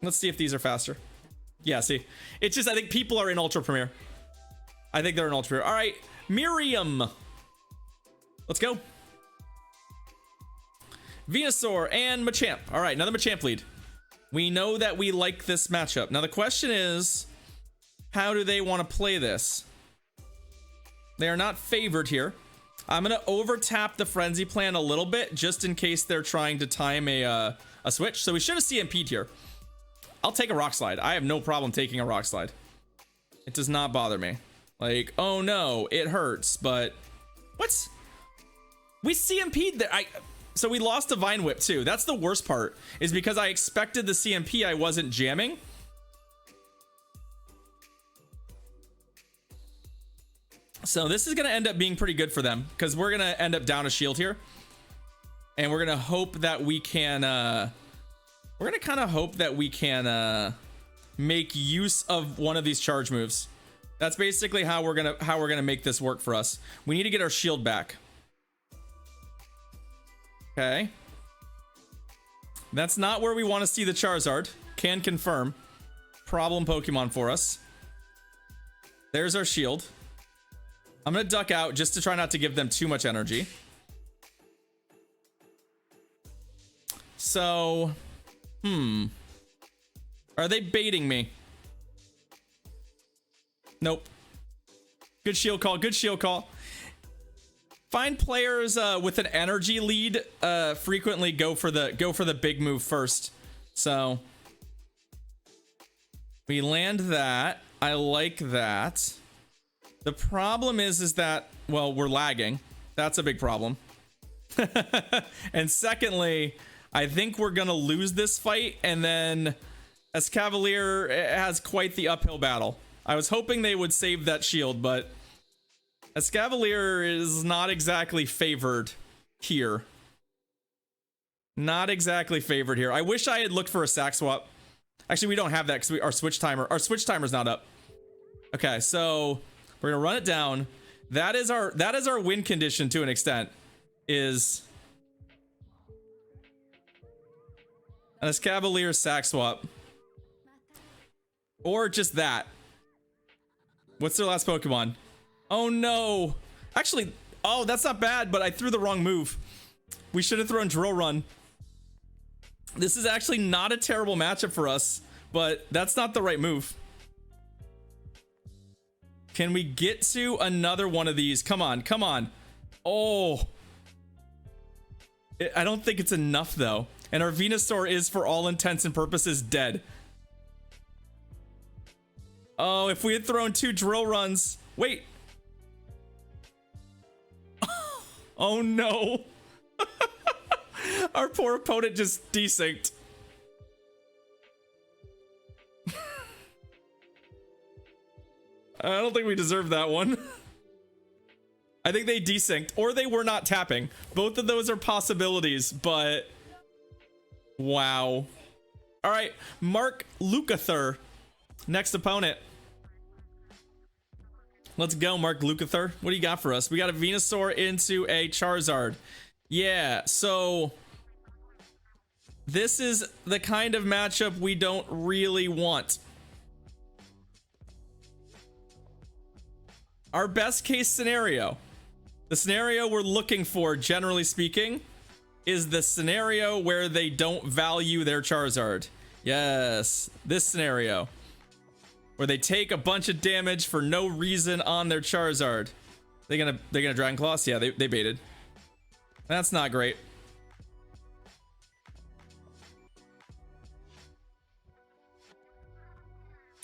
Let's see if these are faster. Yeah, see. It's just, I think people are in Ultra Premiere. I think they're in Ultra Premiere. All right, Miriam. Let's go. Venusaur and Machamp. All right, another Machamp lead. We know that we like this matchup. Now the question is, how do they want to play this? They are not favored here. I'm going to over-tap the Frenzy Plan a little bit, just in case they're trying to time a switch. So we should have CMP'd here. I'll take a Rock Slide. I have no problem taking a Rock Slide. It does not bother me. Like, oh no, it hurts, but... What? We CMP'd there. So we lost a Vine Whip too. That's the worst part, is because I expected the CMP, I wasn't jamming. So this is going to end up being pretty good for them, because we're going to end up down a shield here. And we're going to hope that we can... we're going to kind of hope that we can make use of one of these charge moves. That's basically how we're going to make this work for us. We need to get our shield back. Okay. That's not where we want to see the Charizard. Can confirm. Problem Pokemon for us. There's our shield. I'm going to duck out just to try not to give them too much energy. So, are they baiting me? Nope. Good shield call. Good shield call. Find players with an energy lead frequently go for the big move first. So we land that. I like that. The problem is that, well, we're lagging. That's a big problem. And secondly, I think we're gonna lose this fight, and then Escavalier has quite the uphill battle. I was hoping they would save that shield, but Escavalier is not exactly favored here. Not exactly favored here. I wish I had looked for a sack swap. Actually, we don't have that because our switch timer's not up. Okay, so we're gonna run it down. That is our win condition to an extent. Is an Escavalier sack swap, or just that. What's their last Pokemon? Oh no. Actually, oh, that's not bad, but I threw the wrong move. We should have thrown Drill Run. This is actually not a terrible matchup for us, but that's not the right move. Can we get to another one of these? Come on, come on. Oh. I don't think it's enough though. And our Venusaur is, for all intents and purposes, dead. Oh, if we had thrown 2 Drill Runs. Wait. Oh no. Our poor opponent just desynced. I don't think we deserved that one. I think they desynced, or they were not tapping. Both of those are possibilities, but wow. All right, Mark Lukather, next opponent. Let's go, Mark Lukather. What do you got for us? We got a Venusaur into a Charizard. Yeah, so this is the kind of matchup we don't really want. Our best case scenario, the scenario we're looking for, generally speaking, is the scenario where they don't value their Charizard. Yes, this scenario. Where they take a bunch of damage for no reason on their Charizard. They're gonna Dragon Claws? Yeah, they baited. That's not great.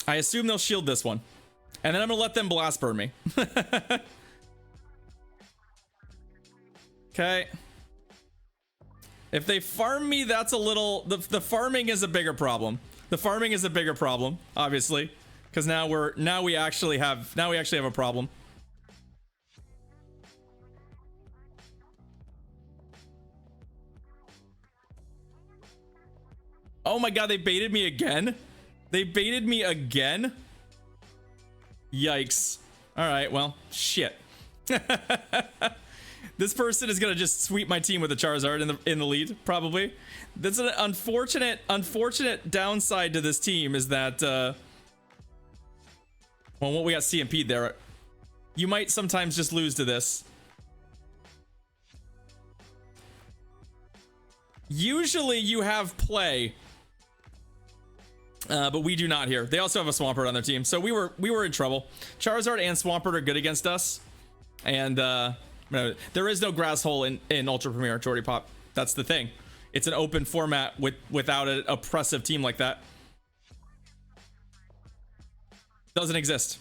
I assume they'll shield this one. And then I'm gonna let them Blast Burn me. Okay. If they farm me, that's a little... The farming is a bigger problem. The farming is a bigger problem, obviously. Because now we actually have a problem. Oh my god, they baited me again? They baited me again? Yikes. Alright, well, shit. This person is gonna just sweep my team with a Charizard in the lead, probably. That's an unfortunate downside to this team is that well, what we got CMP'd there. You might sometimes just lose to this. Usually you have play, but we do not here. They also have a Swampert on their team, so we were in trouble. Charizard and Swampert are good against us, and there is no grass hole in Ultra Premier, Jordy Pop. That's the thing. It's an open format without an oppressive team like that. Doesn't exist.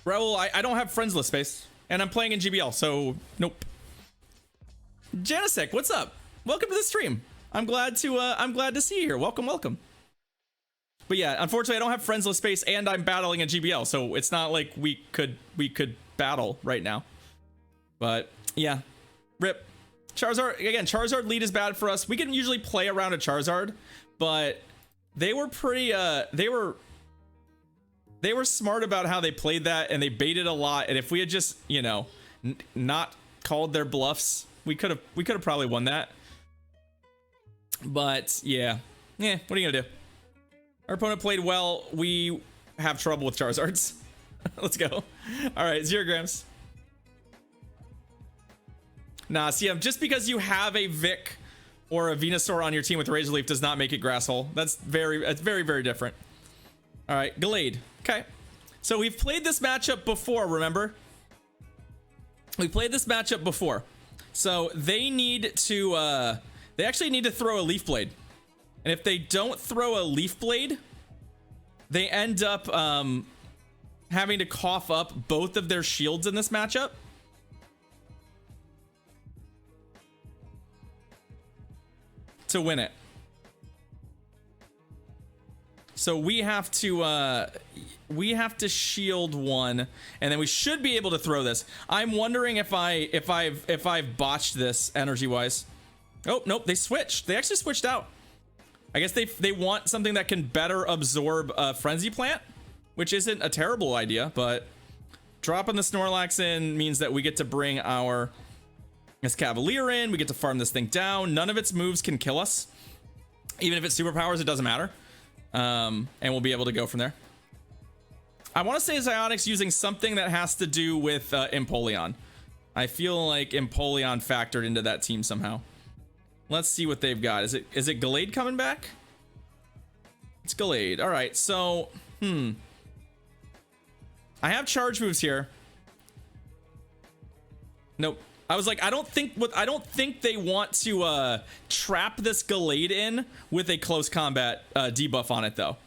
Raul, I don't have friends list space, and I'm playing in GBL, so nope. Janisek, what's up? Welcome to the stream. I'm glad to see you here. Welcome, welcome. But yeah, unfortunately, I don't have friends list space, and I'm battling in GBL, so it's not like we could battle right now. But yeah, rip. Charizard again. Charizard lead is bad for us. We can usually play around a Charizard, but they were pretty. They were smart about how they played that, and they baited a lot. And if we had just, you know, not called their bluffs, we could have probably won that. But yeah, what are you gonna do? Our opponent played well. We have trouble with Charizards. Let's go. All right, 0 grams. Nah, see, just because you have a Vic or a Venusaur on your team with Razor Leaf does not make it Grass Hole. That's very, very different. All right, Gallade. Okay, so we've played this matchup before, remember? We played this matchup before. So they need to, they actually need to throw a Leaf Blade. And if they don't throw a Leaf Blade, they end up having to cough up both of their shields in this matchup. To win it. So we have to shield one, and then we should be able to throw this. I'm wondering if I've botched this energy wise. Oh nope, they switched. They actually switched out. I guess they want something that can better absorb Frenzy Plant, which isn't a terrible idea, but dropping the Snorlax in means that we get to bring our Cavalier in. We get to farm this thing down. None of its moves can kill us. Even if it's superpowers, it doesn't matter. And we'll be able to go from there. I want to say Zyonix using something that has to do with Empoleon. I feel like Empoleon factored into that team somehow. Let's see what they've got. Is it Gallade coming back? It's Gallade. All right, so I have charge moves here. Nope. I was like, I don't think they want to trap this Gallade in with a close combat debuff on it, though.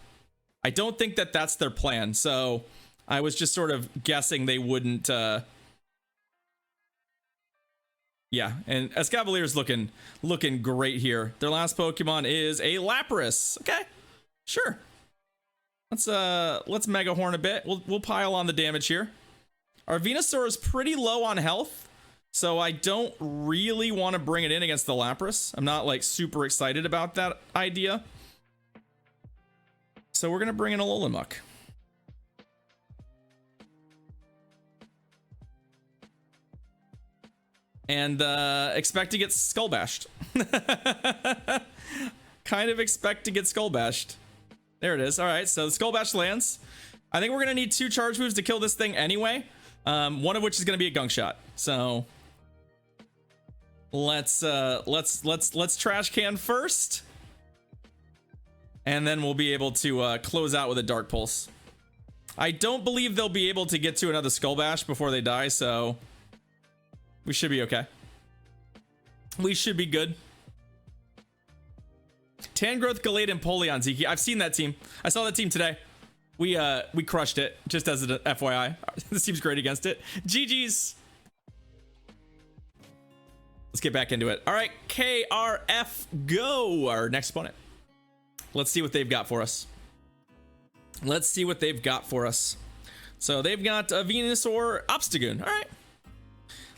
I don't think that that's their plan. So I was just sort of guessing they wouldn't. Yeah, and Escavalier's looking great here. Their last Pokemon is a Lapras. Okay, sure. Let's Mega Horn a bit. We'll pile on the damage here. Our Venusaur is pretty low on health, so I don't really want to bring it in against the Lapras. I'm not like super excited about that idea. So we're gonna bring in a Alolan. And expect to get skull bashed. Kind of expect to get skull bashed. There it is. All right, so the skull bash lands. I think we're gonna need 2 charge moves to kill this thing anyway. One of which is gonna be a gunk shot. So let's trash can first, and then we'll be able to close out with a dark pulse. I don't believe they'll be able to get to another skull bash before they die, so we should be okay. We should be good. Tangrowth, Gallade, and Empoleon, Zeke. I've seen that team. I saw that team today. We crushed it, just as an FYI. This team's great against it. GG's. Let's get back into it. All right, KRF, go. Our next opponent. Let's see what they've got for us. Let's see what they've got for us. So they've got a Venusaur Obstagoon. All right.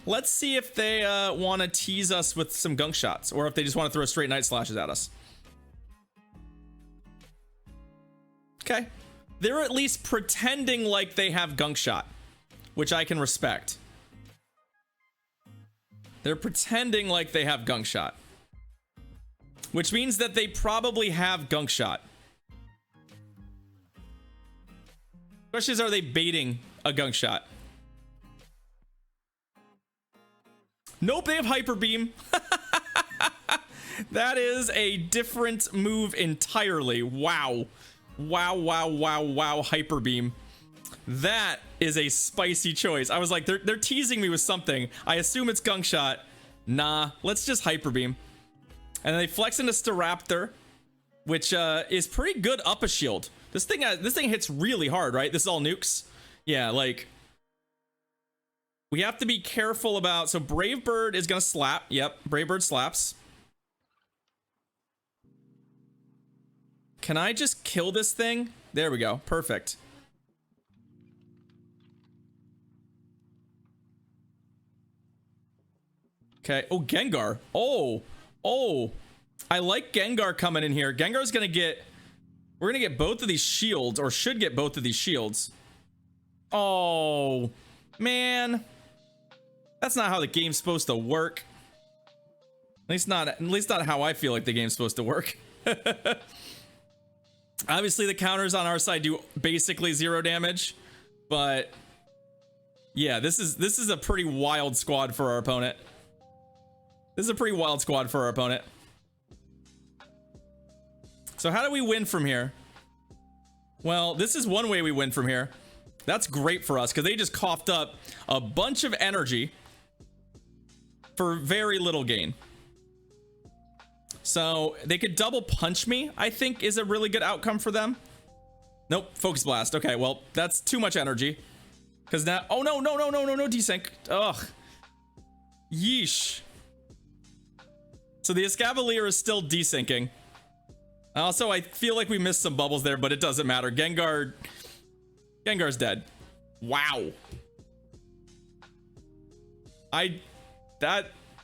Let's see if they want to tease us with some gunk shots, or if they just want to throw straight Night Slashes at us. Okay. They're at least pretending like they have gunk shot, which I can respect. They're pretending like they have gunk shot, which means that they probably have gunk shot. Question is, are they baiting a gunk shot? Nope, they have hyper beam. That is a different move entirely. Wow. Wow, hyper beam. That is a spicy choice. I was like, they're teasing me with something. I assume it's gunk shot. Nah, let's just hyper beam. And then they flex into Staraptor, which is pretty good up a shield. This thing hits really hard, right? This is all nukes. Yeah, like we have to be careful about. So Brave Bird is gonna slap. Yep, Brave Bird slaps. Can I just kill this thing? There we go. Perfect. Okay. Oh, Gengar. Oh. I like Gengar coming in here. Gengar's gonna get... We're gonna get both of these shields, or should get both of these shields. Oh, man. That's not how the game's supposed to work. At least not how I feel like the game's supposed to work. Obviously, the counters on our side do basically 0 damage, but yeah, this is a pretty wild squad for our opponent. This is a pretty wild squad for our opponent. So how do we win from here? Well, this is one way we win from here. That's great for us because they just coughed up a bunch of energy for very little gain. So they could double punch me, I think is a really good outcome for them. Nope, Focus Blast. Okay, well, that's too much energy. Because now, oh no, desync. Ugh. Yeesh. So the Escavalier is still desyncing. Also, I feel like we missed some bubbles there, but it doesn't matter. Gengar's dead. Wow.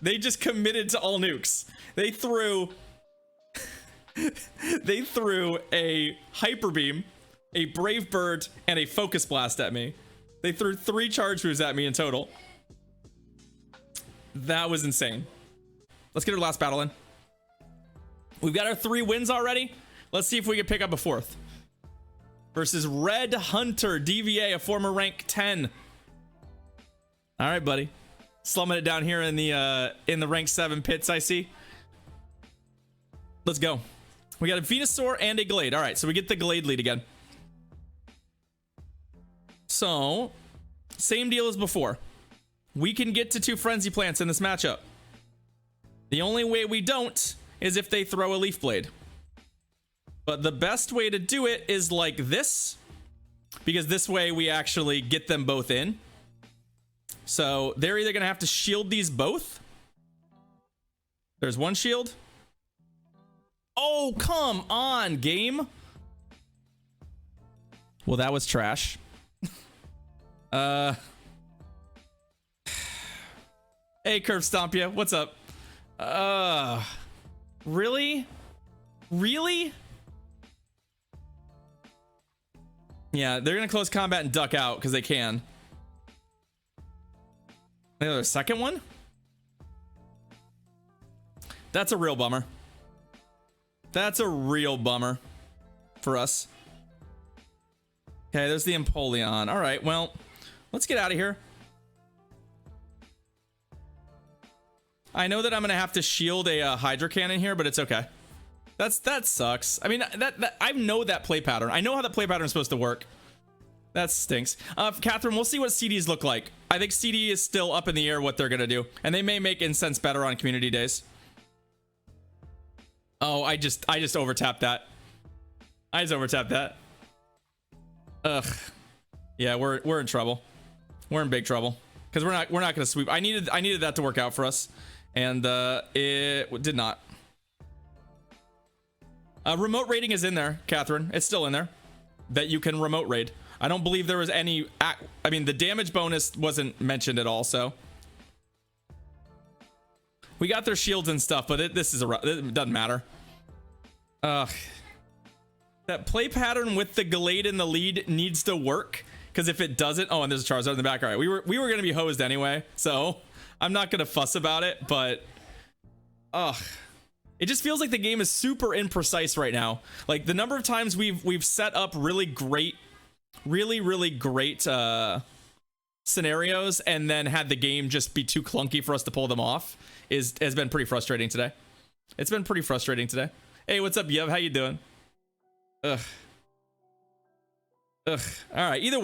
They just committed to all nukes. They threw a Hyper Beam, a Brave Bird, and a Focus Blast at me. They threw 3 charge moves at me in total. That was insane. Let's get our last battle in. We've got our 3 wins already. Let's see if we can pick up a 4th. Versus Red Hunter, DVA, a former rank 10. All right, buddy. Slumming it down here in the rank 7 pits, I see. Let's go. We got a Venusaur and a Glade. All right, so we get the Glade lead again. So, same deal as before. We can get to 2 Frenzy Plants in this matchup. The only way we don't is if they throw a Leaf Blade. But the best way to do it is like this, because this way we actually get them both in. So they're either gonna have to shield these both. There's 1 shield. Oh, come on, game. Well, that was trash. Hey, Curve Stompia, what's up? Really? Yeah, they're gonna close combat and duck out because they can. Another second one? That's a real bummer. That's a real bummer for us. Okay, there's the Empoleon. All right, well, let's get out of here. I know that I'm gonna have to shield a Hydro Cannon here, but it's okay. That sucks. I mean, I know that play pattern. I know how that play pattern is supposed to work. That stinks. Catherine, we'll see what CDs look like. I think CD is still up in the air what they're gonna do, and they may make Incense better on community days. Oh, I just overtapped that. I just overtapped that. Ugh. Yeah, we're in trouble. We're in big trouble because we're not gonna sweep. I needed that to work out for us, and it did not. Remote raiding is in there, Catherine. It's still in there that you can remote raid. I don't believe there was any. I mean, the damage bonus wasn't mentioned at all, so we got their shields and stuff, but it doesn't matter. Ugh. That play pattern with the Gallade in the lead needs to work, because if it doesn't, oh, and there's a Charizard in the back. All right, we were gonna be hosed anyway, so I'm not gonna fuss about it. But it just feels like the game is super imprecise right now. Like the number of times we've set up really great scenarios and then had the game just be too clunky for us to pull them off has been pretty frustrating today. It's been pretty frustrating today. Hey, what's up, Yev? How you doing? Ugh. All right. Either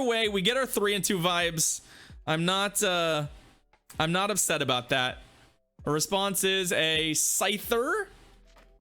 way, we get our 3 and 2 vibes. I'm not upset about that. Our response is a Scyther.